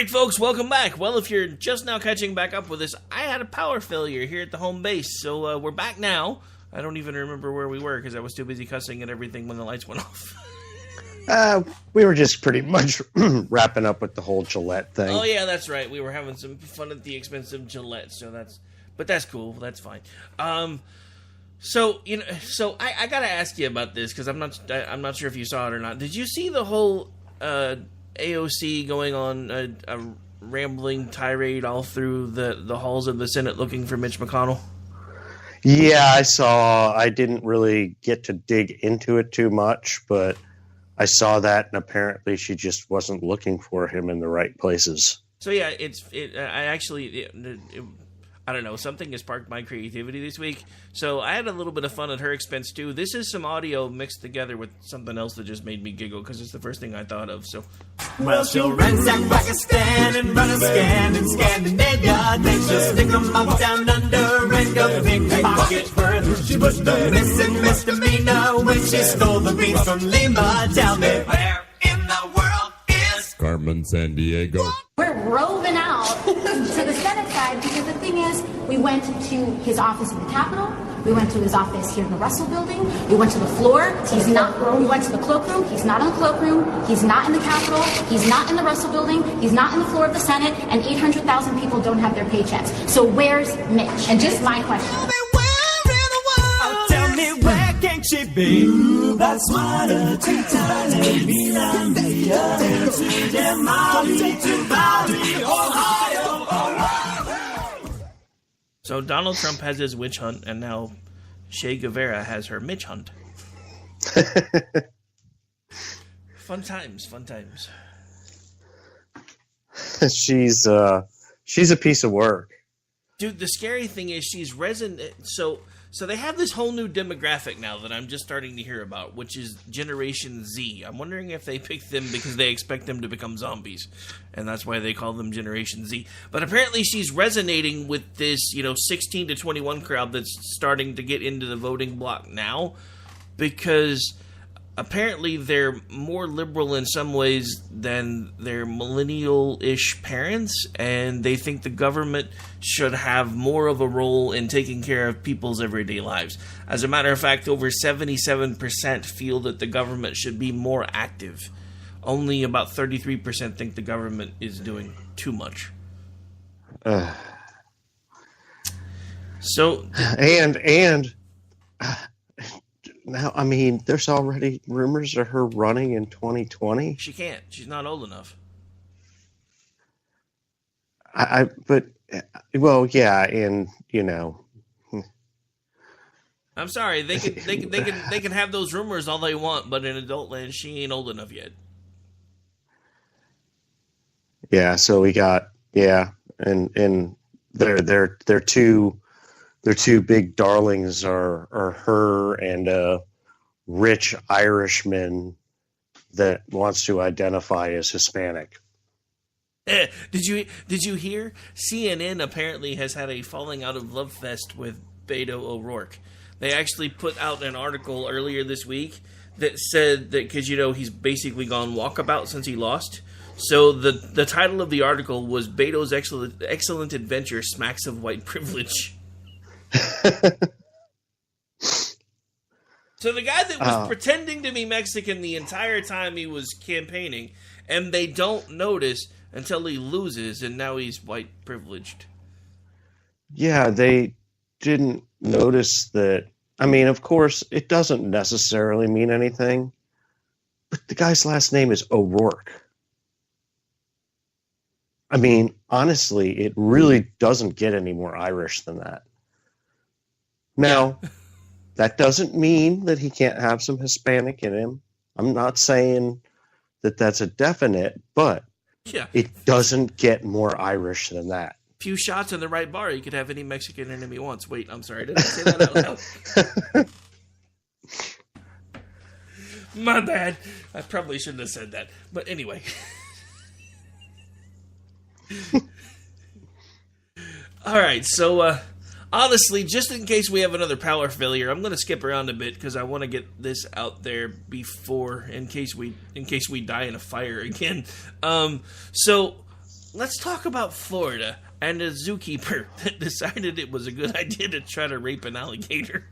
Alright folks, welcome back. Well, if you're just now catching back up with us, I had a power failure here at the home base, so we're back now. I don't even remember where we were because I was too busy cussing at everything when the lights went off. We were just pretty much wrapping up with the whole Gillette thing. Oh yeah, that's right. We were having some fun at the expense of Gillette, but that's cool. That's fine. So I gotta ask you about this because I'm not sure if you saw it or not. Did you see the whole AOC going on a rambling tirade all through the halls of the Senate looking for Mitch McConnell? Yeah, I saw. I didn't really get to dig into it too much, but I saw that, and apparently she just wasn't looking for him in the right places. So yeah, I don't know, something has sparked my creativity this week. So I had a little bit of fun at her expense too. This is some audio mixed together with something else that just made me giggle because it's the first thing I thought of. So, well, she'll ransack Pakistan and run a scan in Scandinavia. Then she'll stick 'em up down under and go pickpocket further. She was the missing misdemeanor when she stole the beans from Lima. Tell me, where in the world is Carmen Sandiego? We're roving out to the Senate side because the thing is, we went to his office in the Capitol. We went to his office here in the Russell Building. We went to the floor. He's not. We went to the cloakroom. He's not in the cloakroom. He's not in the Capitol. He's not in the Russell Building. He's not in the floor of the Senate. And 800,000 people don't have their paychecks. So where's Mitch? And just my question. Tell me where can she be? Ooh, that's smarter to tiny Milandia. To Demali, to Bali, Ohio, Ohio. So Donald Trump has his witch hunt, and now Che Guevara has her Mitch hunt. Fun times, fun times. She's a piece of work. Dude, the scary thing is she's So they have this whole new demographic now that I'm just starting to hear about, which is Generation Z. I'm wondering if they picked them because they expect them to become zombies, and that's why they call them Generation Z. But apparently she's resonating with this, 16 to 21 crowd that's starting to get into the voting block now, because apparently they're more liberal in some ways than their millennial-ish parents, and they think the government should have more of a role in taking care of people's everyday lives. As a matter of fact, over 77% feel that the government should be more active. Only about 33% think the government is doing too much. So, and now, I mean, there's already rumors of her running in 2020. She can't. She's not old enough. Well, yeah, and I'm sorry. They can have those rumors all they want, but in adult land, she ain't old enough yet. Yeah. So we got and they're two big darlings are her and a rich Irishman that wants to identify as Hispanic. Did you hear? CNN apparently has had a falling out of love fest with Beto O'Rourke. They actually put out an article earlier this week that said that because he's basically gone walkabout since he lost. So the title of the article was Beto's excellent adventure smacks of white privilege. So the guy that was pretending to be Mexican the entire time he was campaigning, and they don't notice until he loses, and now he's white privileged. Yeah, they didn't notice that. I mean, of course, it doesn't necessarily mean anything, but the guy's last name is O'Rourke. I mean, honestly, it really doesn't get any more Irish than that. Now, that doesn't mean that he can't have some Hispanic in him. I'm not saying that that's a definite, but it doesn't get more Irish than that. Few shots in the right bar, you could have any Mexican in him he wants. Wait, I'm sorry, did I say that out loud? My bad. I probably shouldn't have said that. But anyway. All right, so honestly, just in case we have another power failure, I'm going to skip around a bit because I want to get this out there before, in case we die in a fire again. So let's talk about Florida and a zookeeper that decided it was a good idea to try to rape an alligator.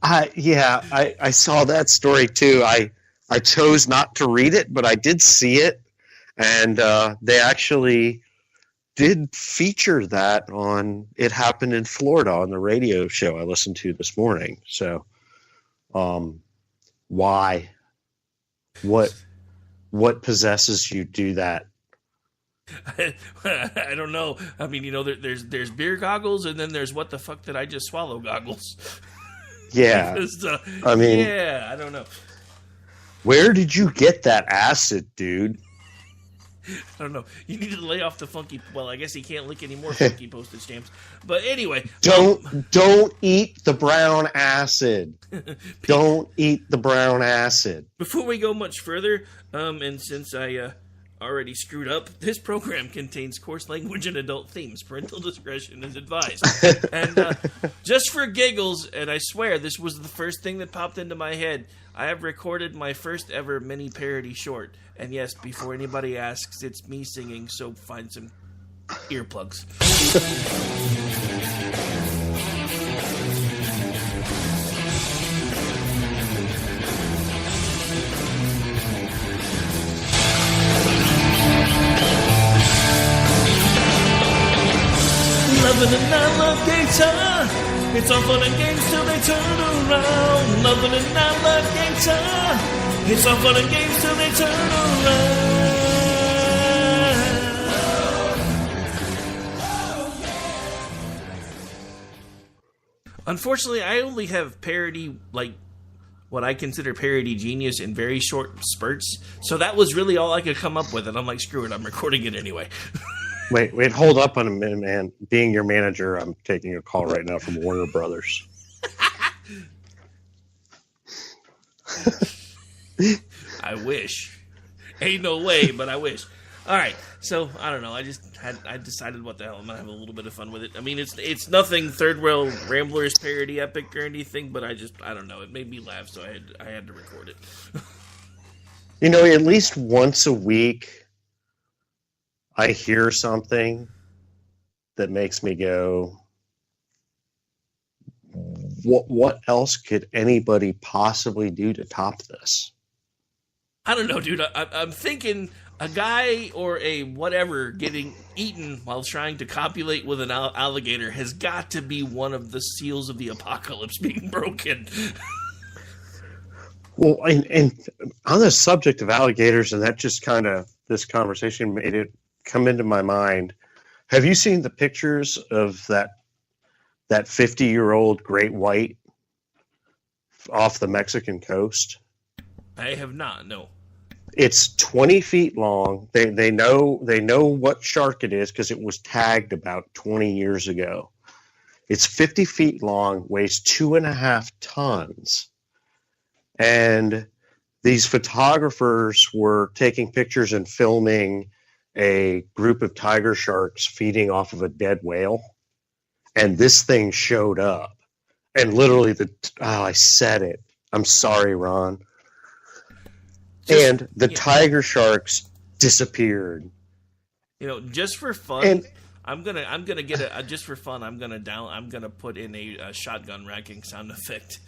I saw that story too. I chose not to read it, but I did see it, and they actually did feature that on It Happened in Florida on the radio show I listened to this morning. So, why? What possesses you to do that? I don't know. I mean, there's beer goggles, and then there's what the fuck did I just swallow goggles. Yeah. I mean, yeah, I don't know. Where did you get that acid, dude? I don't know. You need to lay off the funky. Well, I guess he can't lick any more funky postage stamps. But anyway, don't eat the brown acid. Don't eat the brown acid. Before we go much further, and since I already screwed up, this program contains coarse language and adult themes. Parental discretion is advised. And just for giggles, and I swear this was the first thing that popped into my head, I have recorded my first ever mini parody short. And yes, before anybody asks, it's me singing, so find some earplugs. Loving and I love data. It's all fun and games till they turn around. Loving and I love data. It's all fun and games till they turn around. Unfortunately, I only have parody, like what I consider parody genius in very short spurts. So that was really all I could come up with. And I'm like, screw it, I'm recording it anyway. Wait, hold up on a minute, man. Being your manager, I'm taking a call right now from Warner Brothers. I wish. Ain't no way, but I wish. All right, so I don't know. I decided what the hell, I'm gonna have a little bit of fun with it. I mean, it's nothing Third World Ramblers parody epic or anything, but I don't know. It made me laugh, so I had to record it. At least once a week, I hear something that makes me go, what else could anybody possibly do to top this? I don't know, dude. I'm thinking a guy or a whatever getting eaten while trying to copulate with an alligator has got to be one of the seals of the apocalypse being broken. Well, and on the subject of alligators, and that just kind of, this conversation made it come into my mind. Have you seen the pictures of that 50-year-old great white off the Mexican coast? I have not, no. It's 20 feet long. They know what shark it is because it was tagged about 20 years ago. It's 50 feet long, weighs 2.5 tons. And these photographers were taking pictures and filming a group of tiger sharks feeding off of a dead whale. And this thing showed up. And literally, I said it. I'm sorry, Ron. And the tiger sharks disappeared. Just for fun, I'm gonna get a just for fun. I'm gonna put in a shotgun racking sound effect,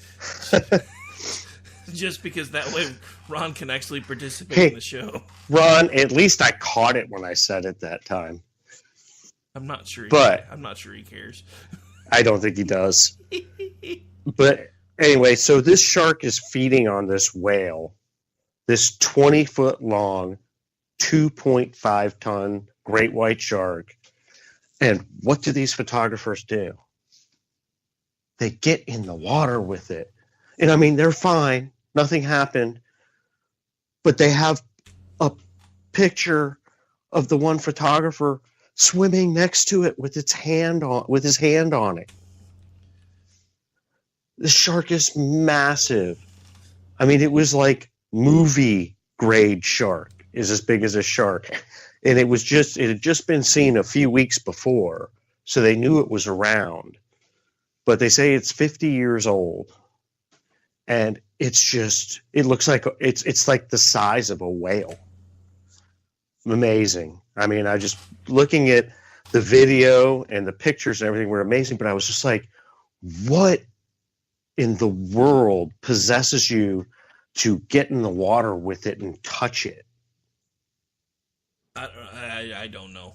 just because that way Ron can actually participate in the show. Ron, at least I caught it when I said it that time. I'm not sure, I'm not sure he cares. I don't think he does. But anyway, so this shark is feeding on this whale. This 20-foot long, 2.5 ton great white shark. And what do these photographers do? They get in the water with it. And I mean, they're fine. Nothing happened. But they have a picture of the one photographer swimming next to it with his hand on it. The shark is massive. I mean, it was like movie grade shark, is as big as a shark. And it had just been seen a few weeks before, so they knew it was around. But they say it's 50 years old. And it looks like it's like the size of a whale. amazing. I mean, I just looking at the video and the pictures and everything were amazing, but I was just like, what in the world possesses you to get in the water with it and touch it? I don't know.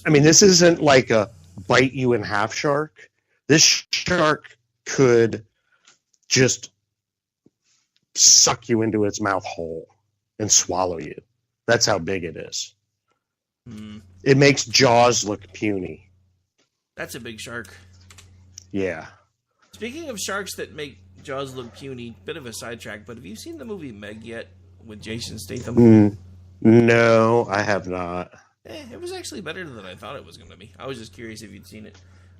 I mean, this isn't like a bite you in half shark. This shark could just suck you into its mouth whole and swallow you. That's how big it is. It makes Jaws look puny. That's a big shark. Yeah. Speaking of sharks that make Jaws look puny, bit of a sidetrack, but have you seen the movie Meg yet with Jason Statham? No, I have not. It was actually better than I thought it was going to be. I was just curious if you'd seen it.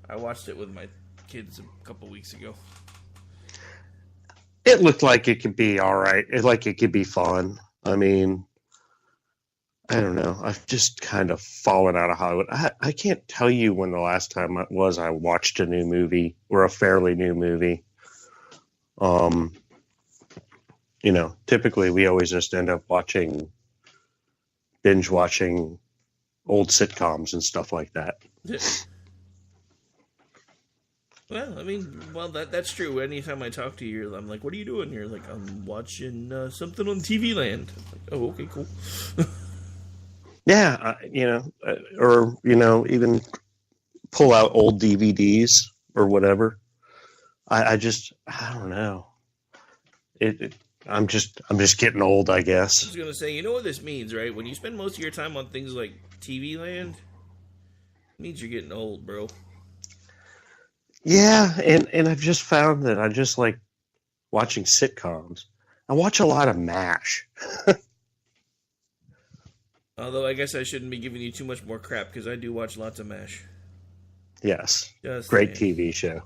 I watched it with my kids a couple weeks ago. It looked like it could be all right. It could be fun. I mean, I don't know. I've just kind of fallen out of Hollywood. I can't tell you when the last time it was I watched a new movie or a fairly new movie. Typically we always just end up binge watching old sitcoms and stuff like that. Yeah. Well, I mean, that's true. Anytime I talk to you, I'm like, what are you doing here? Like, I'm watching something on TV Land. I'm like, oh, okay, cool. Yeah, even pull out old DVDs or whatever. I don't know. I'm just getting old, I guess. I was gonna say, you know what this means, right? When you spend most of your time on things like TV Land, it means you're getting old, bro. Yeah, and I've just found that I just like watching sitcoms. I watch a lot of MASH. Although I guess I shouldn't be giving you too much more crap because I do watch lots of MASH. Yes, Just great saying. TV show.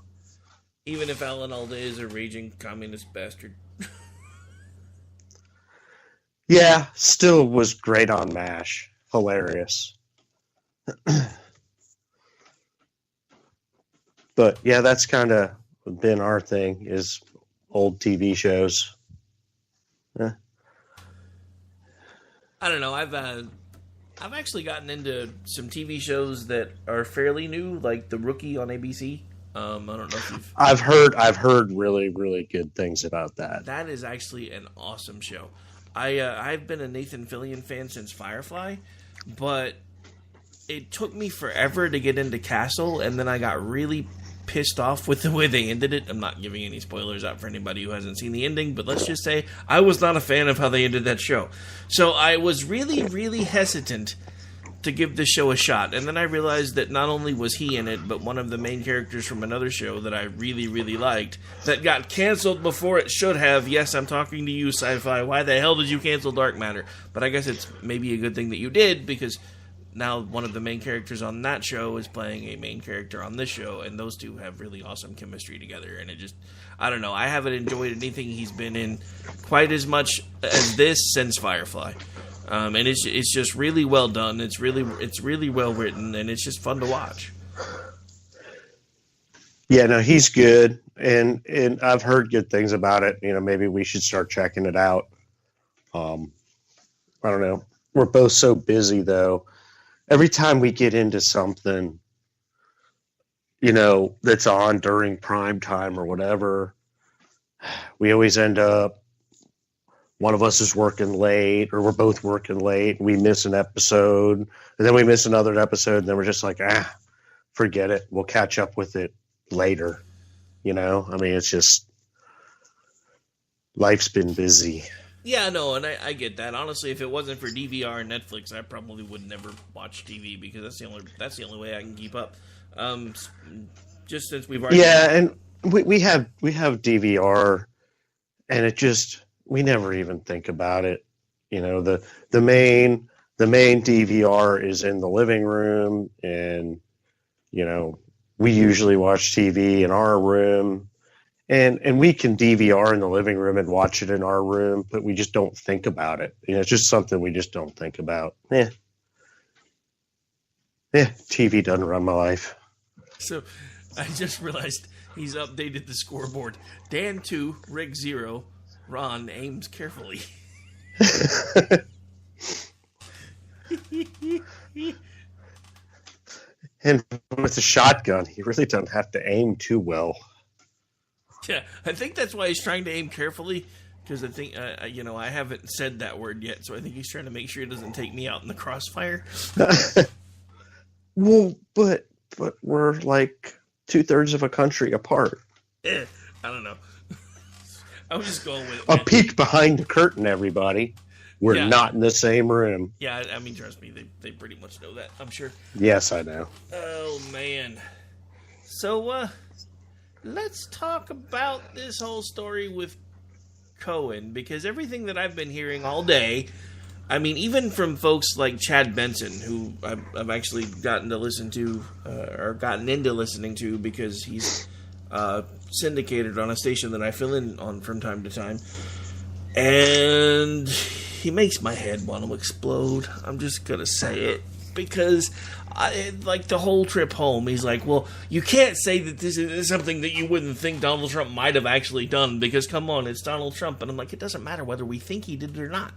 Even if Alan Alda is a raging communist bastard. Yeah, still was great on MASH. Hilarious. But yeah, that's kind of been our thing, is old TV shows. I don't know. I've actually gotten into some TV shows that are fairly new, like The Rookie on ABC. I don't know if you've... I've heard really, really good things about that. That is actually an awesome show. I've been a Nathan Fillion fan since Firefly, but it took me forever to get into Castle, and then I got really pissed off with the way they ended it. I'm not giving any spoilers out for anybody who hasn't seen the ending, but let's just say I was not a fan of how they ended that show. So I was really, really hesitant to give this show a shot. And then I realized that not only was he in it, but one of the main characters from another show that I really, really liked that got canceled before it should have. Yes, I'm talking to you, Sci-Fi. Why the hell did you cancel Dark Matter? But I guess it's maybe a good thing that you did, because now one of the main characters on that show is playing a main character on this show, and those two have really awesome chemistry together. And it just, I don't know, I haven't enjoyed anything he's been in quite as much as this since Firefly. And it's just really well done. It's really well written, and it's just fun to watch. Yeah, no, he's good, and I've heard good things about it. Maybe we should start checking it out. I don't know. We're both so busy, though. Every time we get into something, that's on during prime time or whatever, we always end up, one of us is working late, or we're both working late, and we miss an episode, and then we miss another episode, and then we're just like, forget it. We'll catch up with it later. I mean, it's just, life's been busy. Yeah, no, and I get that. Honestly, if it wasn't for DVR and Netflix, I probably would never watch TV, because that's the only way I can keep up. Just since we've already... Yeah, and we have DVR, and it just, we never even think about it. The main DVR is in the living room, and we usually watch TV in our room. And we can DVR in the living room and watch it in our room, but we just don't think about it. It's just something we just don't think about. TV doesn't run my life. So I just realized he's updated the scoreboard. Dan 2, Rick 0, Ron aims carefully. And with a shotgun, he really doesn't have to aim too well. Yeah, I think that's why he's trying to aim carefully, because I think, I haven't said that word yet, so I think he's trying to make sure he doesn't take me out in the crossfire. Well, but we're like 2/3 of a country apart. I don't know. I was just going with it. A Man. peek behind the curtain, everybody. We're not in the same room. Yeah, I mean, trust me, they pretty much know that, I'm sure. Yes, I know. Oh, man. So, let's talk about this whole story with Cohen, because everything that I've been hearing all day, I mean, even from folks like Chad Benson, who I've actually gotten to listen to, or gotten into listening to, because he's syndicated on a station that I fill in on from time to time, and he makes my head want to explode. I'm just gonna say it, because like the whole trip home, he's like, well, you can't say that this is something that you wouldn't think Donald Trump might have actually done, because come on, it's Donald Trump. And I'm like, it doesn't matter whether we think he did it or not.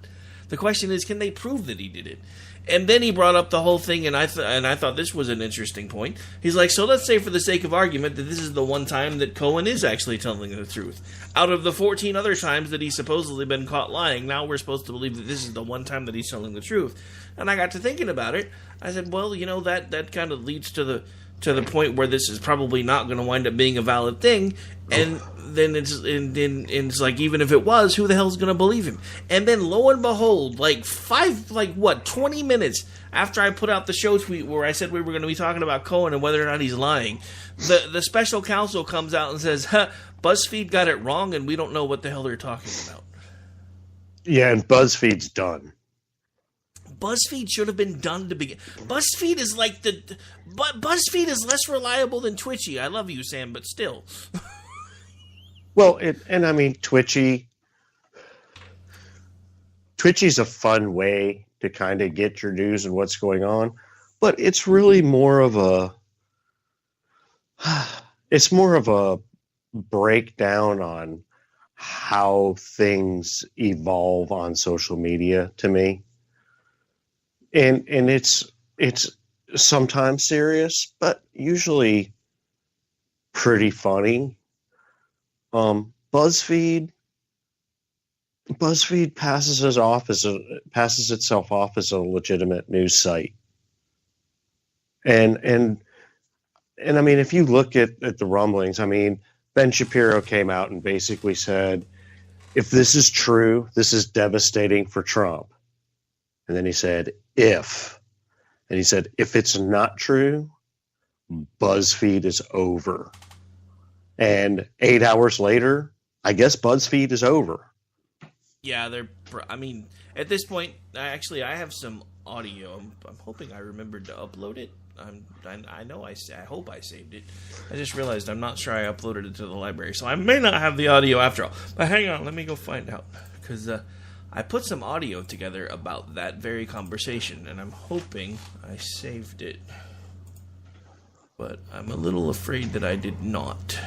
The question is, can they prove that he did it? And then he brought up the whole thing, and I thought this was an interesting point. He's like, so let's say for the sake of argument that this is the one time that Cohen is actually telling the truth. Out of the 14 other times that he's supposedly been caught lying, now we're supposed to believe that this is the one time that he's telling the truth. And I got to thinking about it. I said, well, that kind of leads to the point where this is probably not going to wind up being a valid thing. And then it's like, even if it was, who the hell's going to believe him? And then lo and behold, 20 minutes after I put out the show tweet where I said we were going to be talking about Cohen and whether or not he's lying, the special counsel comes out and says, BuzzFeed got it wrong and we don't know what the hell they're talking about. Yeah, and BuzzFeed's done. BuzzFeed should have been done to begin. BuzzFeed is like BuzzFeed is less reliable than Twitchy. I love you, Sam, but still. Well, I mean, Twitchy's a fun way to kind of get your news and what's going on, but it's really more of a breakdown on how things evolve on social media to me. And it's sometimes serious, but usually pretty funny. BuzzFeed passes itself off as a legitimate news site. And I mean, if you look at the rumblings, I mean, Ben Shapiro came out and basically said, if this is true, this is devastating for Trump. And then he said, if it's not true, BuzzFeed is over. And 8 hours later, I guess BuzzFeed is over. Yeah, at this point, I have some audio. I'm hoping I remembered to upload it. I hope I saved it. I just realized I'm not sure I uploaded it to the library, so I may not have the audio after all. But hang on, let me go find out, because I put some audio together about that very conversation, and I'm hoping I saved it. But I'm a little afraid that I did not.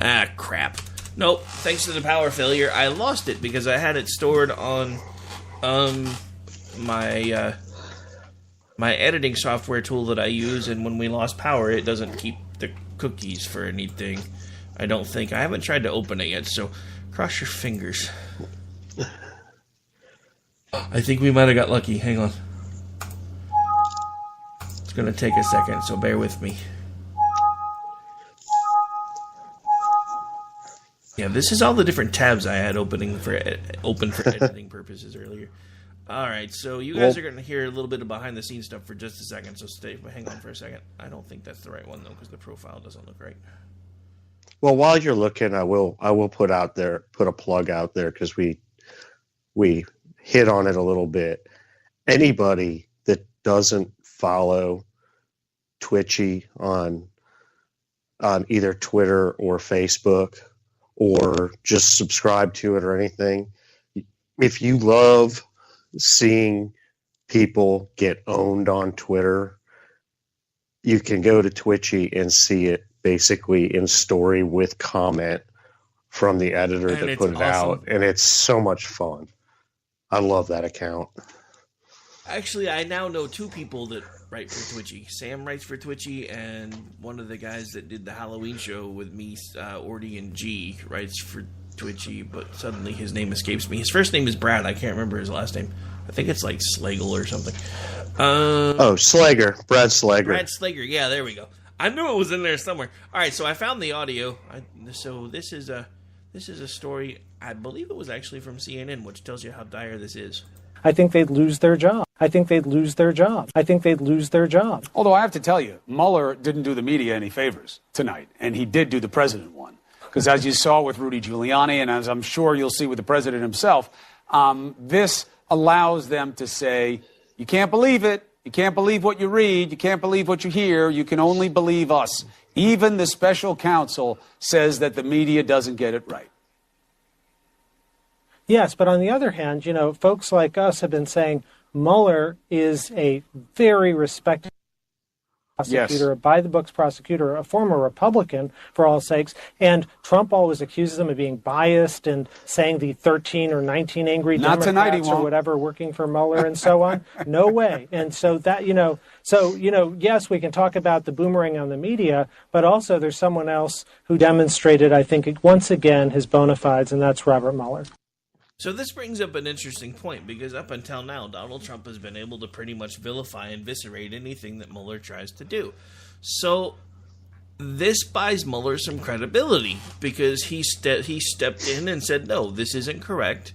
Ah, crap. Nope, thanks to the power failure, I lost it because I had it stored on my my editing software tool that I use, and when we lost power, it doesn't keep the cookies for anything. I don't think. I haven't tried to open it yet, so cross your fingers. I think we might have got lucky. Hang on. It's going to take a second, so bear with me. Yeah, this is all the different tabs I had open for editing purposes earlier. All right, so you guys are going to hear a little bit of behind-the-scenes stuff for just a second, so hang on for a second. I don't think that's the right one, though, because the profile doesn't look right. Well, while you're looking, I will put a plug out there, because we hit on it a little bit. Anybody that doesn't follow Twitchy on either Twitter or Facebook, or just subscribe to it or anything. If you love seeing people get owned on Twitter, you can go to Twitchy and see it basically in story with comment from the editor And that it's put it awesome. out, and it's so much fun. I love that account. Actually, I now know two people that write for Twitchy. Sam writes for Twitchy, and one of the guys that did the Halloween show with me, Ordy and G, writes for Twitchy, but suddenly his name escapes me. His first name is Brad. I can't remember his last name. I think it's like Slagle or something. Slager. Brad Slager. Brad Slager. Yeah, there we go. I knew it was in there somewhere. All right, so I found the audio. So this is a story. I believe it was actually from CNN, which tells you how dire this is. I think they'd lose their job. I think they'd lose their job. I think they'd lose their job. Although I have to tell you, Mueller didn't do the media any favors tonight, and he did do the president one. Because as you saw with Rudy Giuliani, and as I'm sure you'll see with the president himself, this allows them to say, you can't believe it. You can't believe what you read. You can't believe what you hear. You can only believe us. Even the special counsel says that the media doesn't get it right. Yes, but on the other hand, folks like us have been saying Mueller is a very respected prosecutor, a by-the-books prosecutor, a former Republican, for all sakes, and Trump always accuses him of being biased and saying the 13 or 19 angry Not tonight, he Democrats or won't. whatever working for Mueller and so on. No way. And so that, yes, we can talk about the boomerang on the media, but also there's someone else who demonstrated, I think, once again, his bona fides, and that's Robert Mueller. So this brings up an interesting point, because up until now, Donald Trump has been able to pretty much vilify and eviscerate anything that Mueller tries to do. So this buys Mueller some credibility, because he stepped in and said, no, this isn't correct,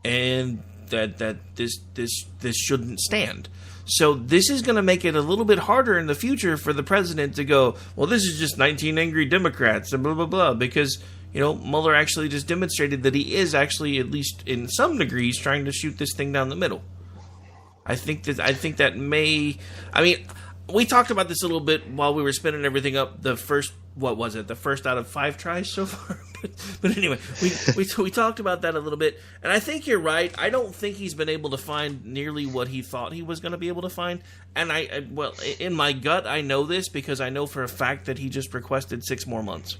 and that this shouldn't stand. So this is going to make it a little bit harder in the future for the president to go, well, this is just 19 angry Democrats and blah, blah, blah, because Mueller actually just demonstrated that he is actually, at least in some degrees, trying to shoot this thing down the middle. I think that may. I mean, we talked about this a little bit while we were spinning everything up. The first out of 5 tries so far. but anyway, we talked about that a little bit, and I think you're right. I don't think he's been able to find nearly what he thought he was going to be able to find. And well, in my gut, I know this because I know for a fact that he just requested 6 more months.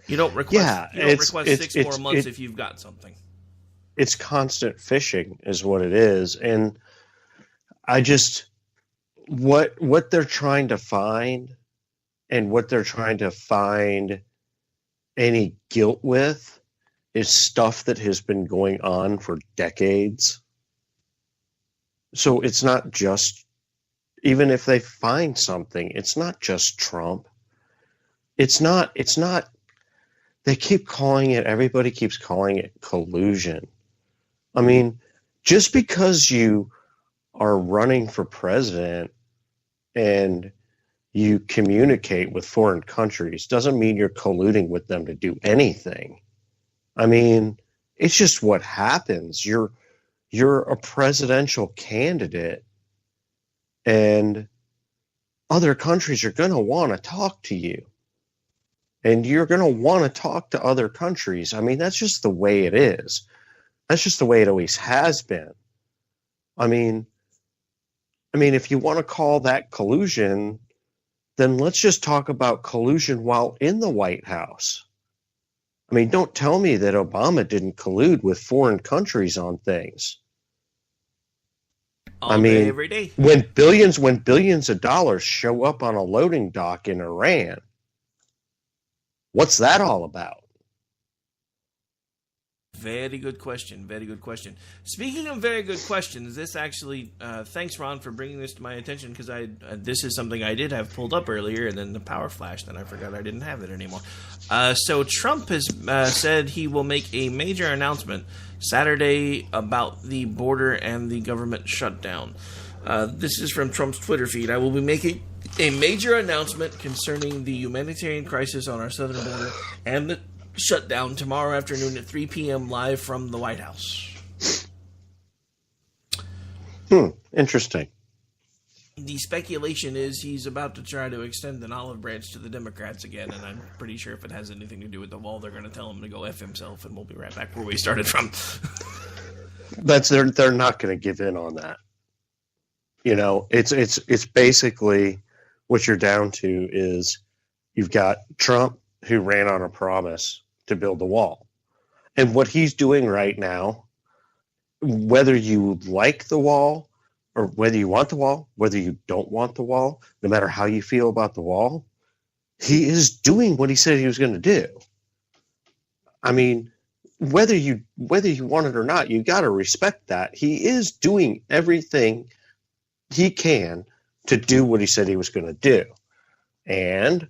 You don't request 6 more months if you've got something. It's constant fishing is what it is. And I just, what they're trying to find and what they're trying to find any guilt with is stuff that has been going on for decades. So it's not just, even if they find something, it's not just Trump. It's not, they keep calling it, everybody keeps calling it collusion. I mean, just because you are running for president and you communicate with foreign countries doesn't mean you're colluding with them to do anything. I mean, it's just what happens. You're a presidential candidate, and other countries are going to want to talk to you. And you're going to want to talk to other countries. I mean, that's just the way it is. That's just the way it always has been. I mean, if you want to call that collusion, then let's just talk about collusion while in the White House. I mean, don't tell me that Obama didn't collude with foreign countries on things. All day, every day. When billions of dollars show up on a loading dock in Iran, what's that all about? Very good question. Very good question. Speaking of very good questions, this actually, thanks, Ron, for bringing this to my attention, because this is something I did have pulled up earlier, and then the power flashed, and I forgot I didn't have it anymore. So Trump has said he will make a major announcement Saturday about the border and the government shutdown. This is from Trump's Twitter feed. I will be making a major announcement concerning the humanitarian crisis on our southern border and the shutdown tomorrow afternoon at 3 p.m. live from the White House. Interesting. the speculation is he's about to try to extend an olive branch to the Democrats again, and I'm pretty sure if it has anything to do with the wall, they're going to tell him to go F himself, and we'll be right back where we started from. They're not going to give in on that. You know, it's basically what you're down to is you've got Trump who ran on a promise to build the wall. And what he's doing right now, whether you like the wall or whether you want the wall, whether you don't want the wall, no matter how you feel about the wall, he is doing what he said he was going to do. I mean, whether you want it or not, you got to respect that. He is doing everything he can to do what he said he was going to do. And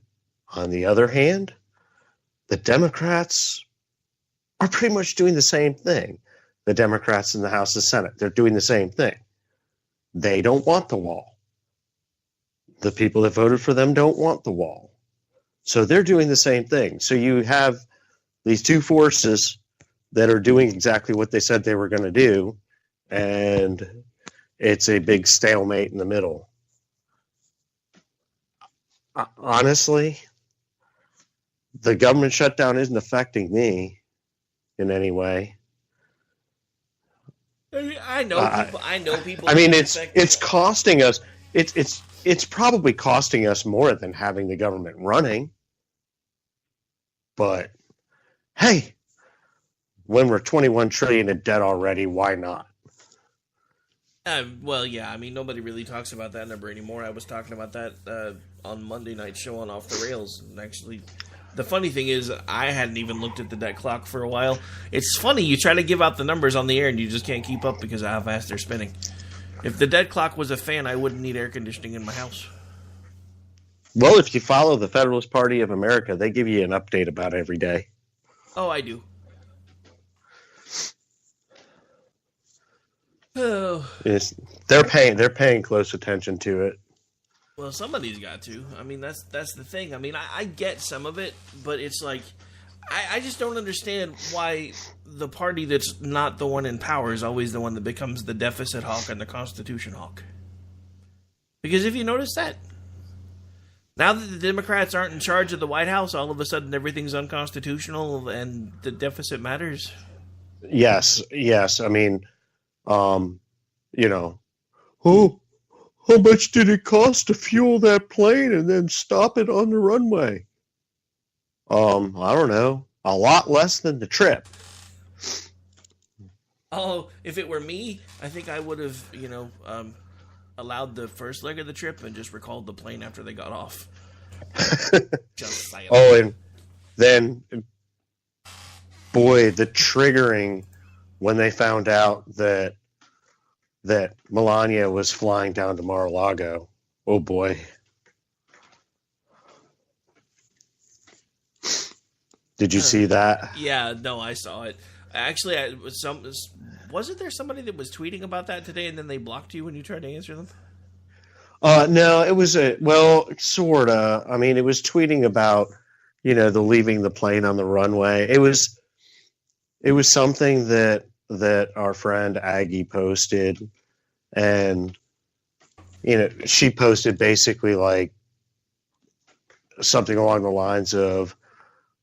on the other hand, the Democrats are pretty much doing the same thing. The Democrats in the House and Senate, they're doing the same thing. They don't want the wall. The people that voted for them don't want the wall. So they're doing the same thing. So you have these two forces that are doing exactly what they said they were going to do, and it's a big stalemate in the middle. Honestly, the government shutdown isn't affecting me in any way. I know people. I mean, it's costing us. It's probably costing us more than having the government running. But hey, when we're 21 trillion in debt already, why not? Well, yeah. I mean, nobody really talks about that number anymore. I was talking about that on Monday night show on Off the Rails. And actually, the funny thing is, I hadn't even looked at the debt clock for a while. It's funny, you try to give out the numbers on the air and you just can't keep up because of how fast they're spinning. If the debt clock was a fan, I wouldn't need air conditioning in my house. Well, if you follow the Federalist Party of America, they give you an update about every day. Oh, I do. Oh. They're paying close attention to it. Well, somebody's got to. I mean, that's the thing. I mean, I get some of it, but it's like, I just don't understand why the party that's not the one in power is always the one that becomes the deficit hawk and the Constitution hawk. Because if you notice that, now that the Democrats aren't in charge of the White House, all of a sudden everything's unconstitutional and the deficit matters. Yes. I mean, you know, how much did it cost to fuel that plane and then stop it on the runway? I don't know. A lot less than the trip. Oh, if it were me, I think I would have, allowed the first leg of the trip and just recalled the plane after they got off. Just saying. Oh, and then, boy, the triggering when they found out that Melania was flying down to Mar-a-Lago. Oh, boy. Did you see that? Yeah, no, I saw it. Actually, wasn't there somebody that was tweeting about that today and then they blocked you when you tried to answer them? No, it was sorta. I mean, it was tweeting about, the leaving the plane on the runway. It was something that our friend Aggie posted, and she posted basically like something along the lines of,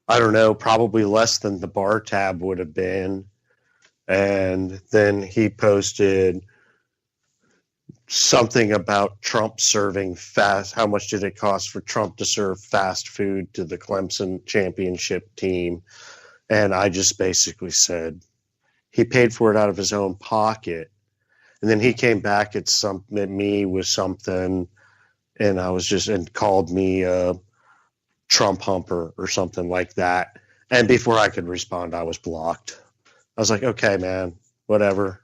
I don't know, probably less than the bar tab would have been. And then he posted something about Trump serving how much did it cost for Trump to serve fast food to the Clemson championship team? And I just basically said, he paid for it out of his own pocket. And then he came back at me with something, and and called me a Trump humper or something like that. And before I could respond, I was blocked. I was like, okay, man, whatever.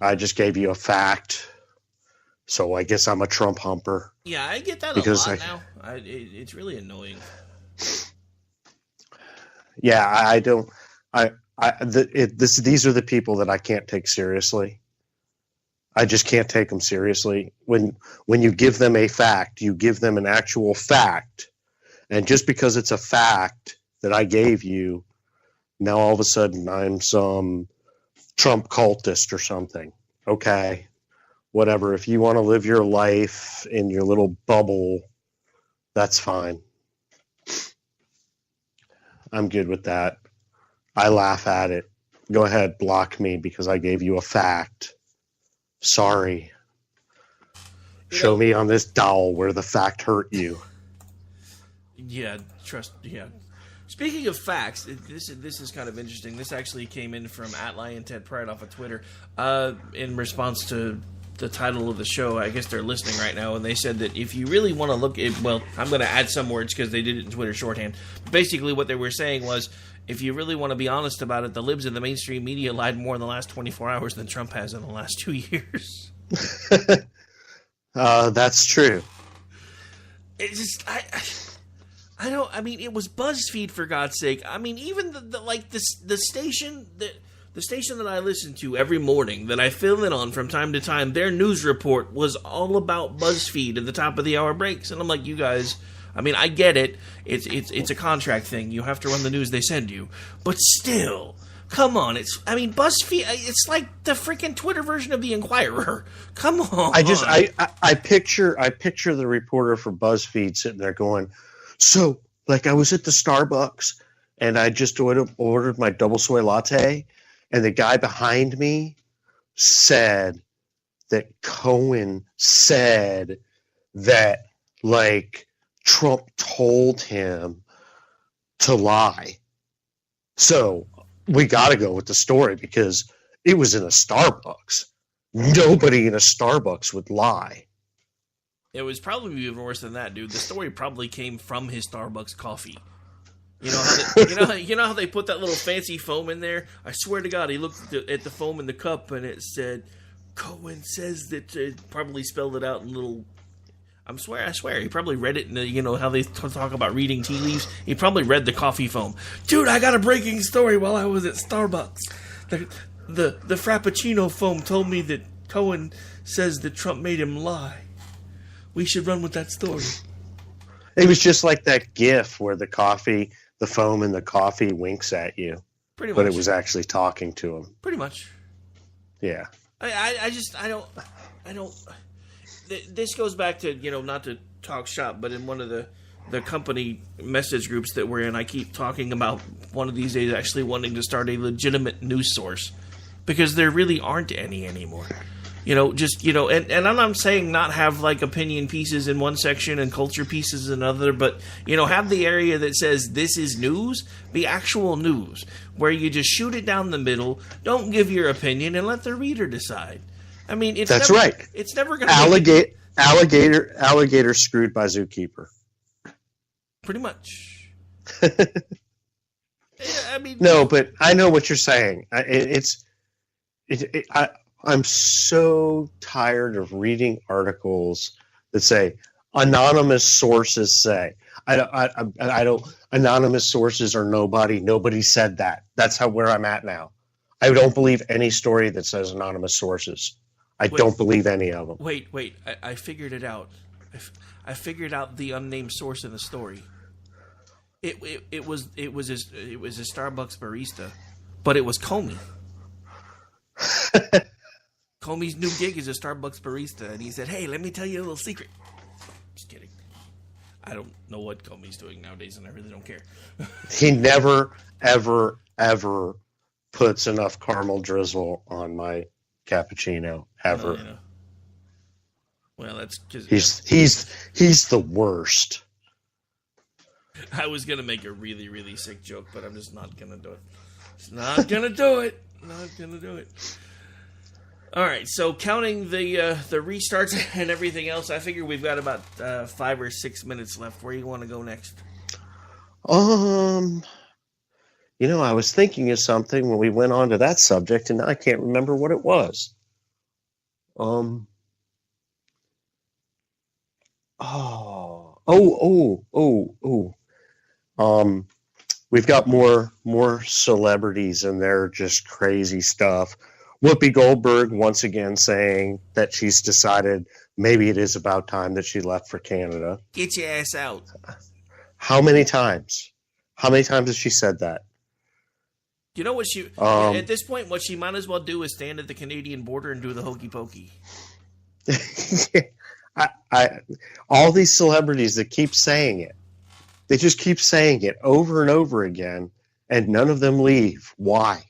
I just gave you a fact. So I guess I'm a Trump humper. Yeah, I get that a lot now. It's really annoying. Yeah, I don't. These are the people that I can't take seriously. I just can't take them seriously. When you give them a fact, you give them an actual fact, and just because it's a fact that I gave you, now all of a sudden I'm some Trump cultist or something. Okay, whatever. If you want to live your life in your little bubble, that's fine. I'm good with that. I laugh at it. Go ahead, block me because I gave you a fact. Sorry. Show me on this dowel where the fact hurt you. Yeah, Speaking of facts, this is kind of interesting. This actually came in from @LionTedPride off of Twitter in response to the title of the show. I guess they're listening right now, and they said that if you really want to look at, well, I'm going to add some words because they did it in Twitter shorthand. Basically, what they were saying was, if you really want to be honest about it, the libs in the mainstream media lied more in the last 24 hours than Trump has in the last 2 years. That's true. It's just, I don't. I mean, it was BuzzFeed, for God's sake. I mean, even the station that I listen to every morning, that I fill in on from time to time, their news report was all about BuzzFeed at the top of the hour breaks, and I'm like, you guys. I mean, I get it. It's a contract thing. You have to run the news they send you, but still, come on. BuzzFeed. It's like the freaking Twitter version of the Inquirer. Come on. I picture the reporter for BuzzFeed sitting there going, so, like, I was at the Starbucks and I just ordered my double soy latte, and the guy behind me said that Cohen said that, like, Trump told him to lie. So we got to go with the story because it was in a Starbucks. Nobody in a Starbucks would lie. It was probably even worse than that, dude. The story probably came from his Starbucks coffee. You know how they put that little fancy foam in there? I swear to God, he looked at the foam in the cup and it said, Cohen says that, probably spelled it out in little. I swear, he probably read it in how they talk about reading tea leaves. He probably read the coffee foam. Dude, I got a breaking story while I was at Starbucks. The Frappuccino foam told me that Cohen says that Trump made him lie. We should run with that story. It was just like that GIF where the foam in the coffee winks at you. Pretty much. But it was actually talking to him. Pretty much. Yeah. I don't. This goes back to, not to talk shop, but in one of the company message groups that we're in, I keep talking about one of these days actually wanting to start a legitimate news source, because there really aren't any anymore. And I'm not saying not have, like, opinion pieces in one section and culture pieces in another, but, have the area that says this is news be actual news, where you just shoot it down the middle, don't give your opinion, and let the reader decide. I mean, that's right. It's never going to alligator screwed by zookeeper. Pretty much. I mean, no, but I know what you're saying. I'm so tired of reading articles that say anonymous sources say. I don't. Anonymous sources are nobody. Nobody said that. That's where I'm at now. I don't believe any story that says anonymous sources. I don't believe any of them. Wait. I figured it out. I figured out the unnamed source in the story. It was a Starbucks barista, but it was Comey. Comey's new gig is a Starbucks barista, and he said, "Hey, let me tell you a little secret." Just kidding. I don't know what Comey's doing nowadays, and I really don't care. He never, ever, ever puts enough caramel drizzle on my cappuccino ever. Well, that's because he's the worst. I was gonna make a really, really sick joke, but I'm just not gonna do it. Not gonna do it. All right, so counting the restarts and everything else, I figure we've got about 5 or 6 minutes left. Where do you want to go next? I was thinking of something when we went on to that subject, and I can't remember what it was. We've got more celebrities, and they're just crazy stuff. Whoopi Goldberg once again saying that she's decided maybe it is about time that she left for Canada. Get your ass out. How many times? How many times has she said that? You know what at this point, what she might as well do is stand at the Canadian border and do the hokey pokey. All these celebrities that keep saying it, they just keep saying it over and over again, and none of them leave. Why?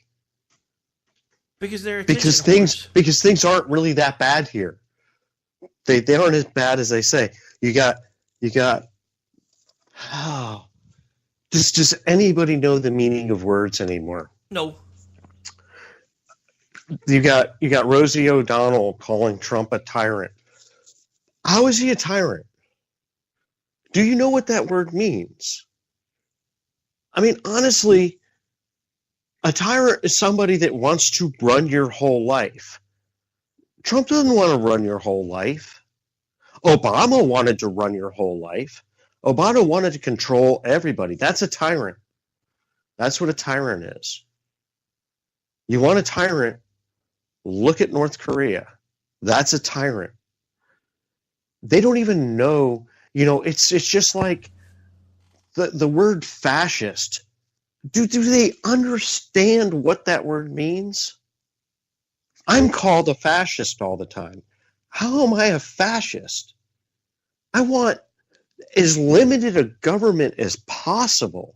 Because they're because things aren't really that bad here. They aren't as bad as they say. You got. Oh, does anybody know the meaning of words anymore? No. You got Rosie O'Donnell calling Trump a tyrant. How is he a tyrant? Do you know what that word means? I mean, honestly, a tyrant is somebody that wants to run your whole life. Trump doesn't want to run your whole life. Obama wanted to run your whole life. Obama wanted to control everybody. That's a tyrant. That's what a tyrant is. You want a tyrant? Look at North Korea. That's a tyrant. They don't even know, it's just like the word fascist. Do they understand what that word means? I'm called a fascist all the time. How am I a fascist? I want as limited a government as possible.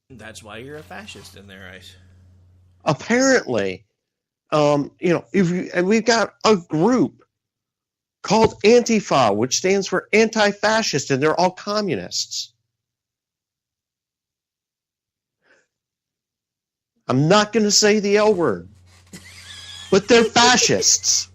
That's why you're a fascist in their eyes. Apparently, and we've got a group called Antifa, which stands for anti-fascist, and they're all communists. I'm not going to say the L word, but they're fascists.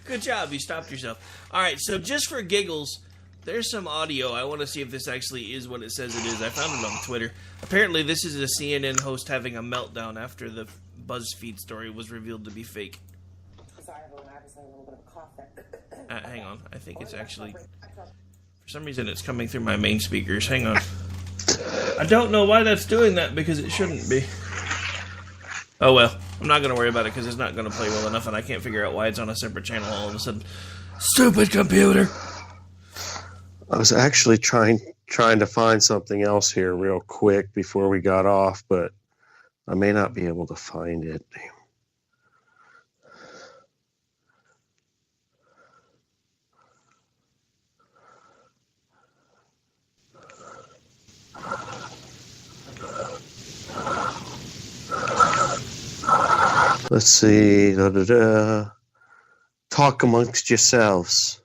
Good job. You stopped yourself. All right, so just for giggles, there's some audio. I want to see if this actually is what it says it is. I found it on Twitter. Apparently, this is a CNN host having a meltdown after the BuzzFeed story was revealed to be fake. Sorry, everyone. I was having a little bit of a cough there. Hang on. I think it's actually... For some reason, it's coming through my main speakers. Hang on. I don't know why that's doing that, because it shouldn't be. Oh, well. I'm not going to worry about it, because it's not going to play well enough, and I can't figure out why it's on a separate channel all of a sudden. Stupid computer! I was actually trying to find something else here real quick before we got off, but I may not be able to find it. Let's see. Talk amongst yourselves.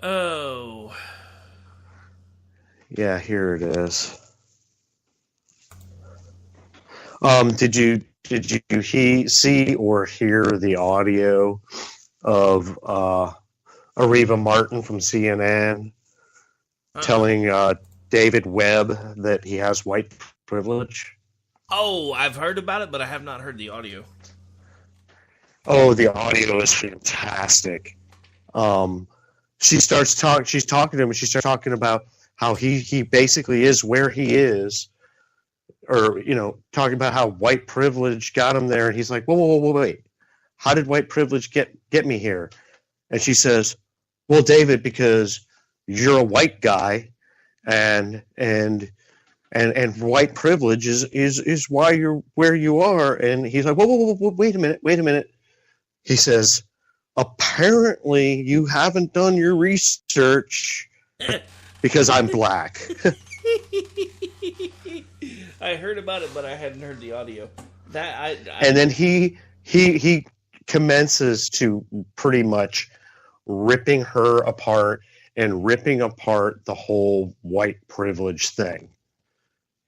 Oh. Yeah, here it is. Did you see or hear the audio of Areva Martin from CNN telling David Webb that he has white privilege? Oh, I've heard about it, but I have not heard the audio. Oh, the audio is fantastic. She's talking to him, and she starts talking about how he basically is where he is, or talking about how white privilege got him there, and he's like, whoa, wait, how did white privilege get me here? And she says, well, David, because you're a white guy, and white privilege is why you're where you are. And he's like, whoa, wait a minute. He says, apparently you haven't done your research because I'm black. I heard about it, but I hadn't heard the audio. And then he commences to pretty much ripping her apart and ripping apart the whole white privilege thing.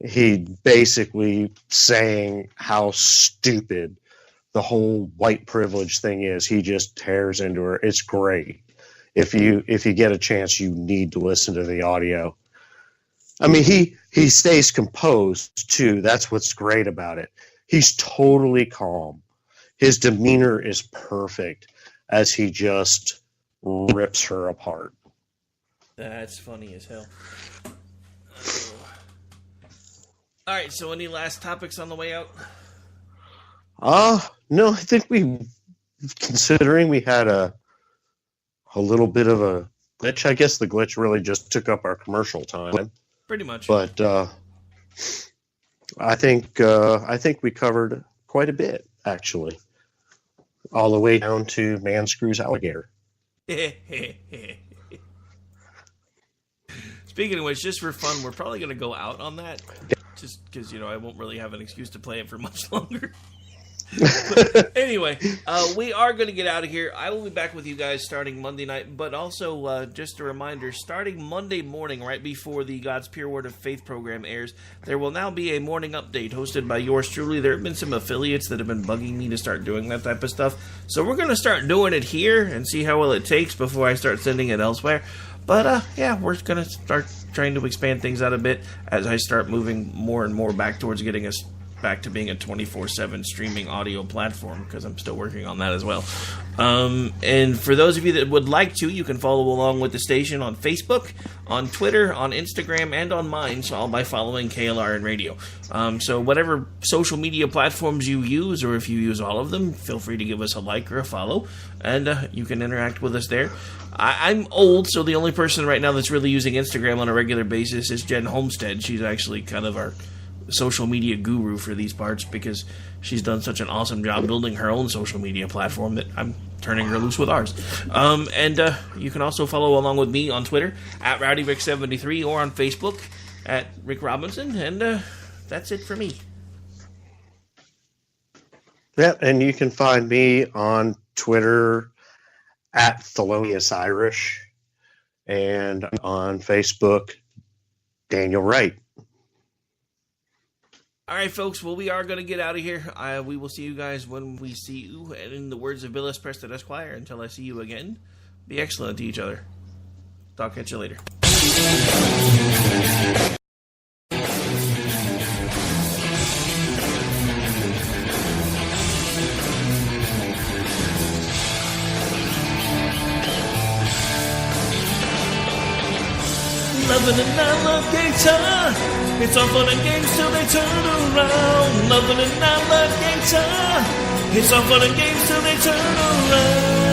He basically saying how stupid the whole white privilege thing is. He just tears into her. It's great. If you get a chance, you need to listen to the audio. I mean, he stays composed too. That's what's great about it. He's totally calm. His demeanor is perfect as he just rips her apart. That's funny as hell. All right, so any last topics on the way out? No, I think considering we had a little bit of a glitch, I guess the glitch really just took up our commercial time. Pretty much. But I think we covered quite a bit, actually. All the way down to Man Screws Alligator. Speaking of which, just for fun, we're probably going to go out on that. Just because, I won't really have an excuse to play it for much longer. But anyway, we are going to get out of here. I will be back with you guys starting Monday night, but also just a reminder, starting Monday morning, right before the God's Pure Word of Faith program airs, there will now be a morning update hosted by yours truly. There have been some affiliates that have been bugging me to start doing that type of stuff, so we're going to start doing it here and see how well it takes before I start sending it elsewhere. But, yeah, we're going to start trying to expand things out a bit as I start moving more and more back towards getting us back to being a 24/7 streaming audio platform, because I'm still working on that as well. And for those of you that would like to, you can follow along with the station on Facebook, on Twitter, on Instagram, and on mine, so all by following KLR and Radio. So whatever social media platforms you use, or if you use all of them, feel free to give us a like or a follow, and you can interact with us there. I'm old, so the only person right now that's really using Instagram on a regular basis is Jen Homestead. She's actually kind of our social media guru for these parts, because she's done such an awesome job building her own social media platform that I'm turning her loose with ours. And you can also follow along with me on Twitter at RowdyRick73 or on Facebook at Rick Robinson, and that's it for me. Yeah, and you can find me on Twitter at Thelonious Irish, and on Facebook, Daniel Wright. All right, folks. Well, we are going to get out of here. We will see you guys when we see you. And in the words of Billis Preston Esquire, until I see you again, be excellent to each other. Talk at you later. Loving an alligator, it's all fun and games till they turn around. Loving an alligator, it's all fun and games till they turn around.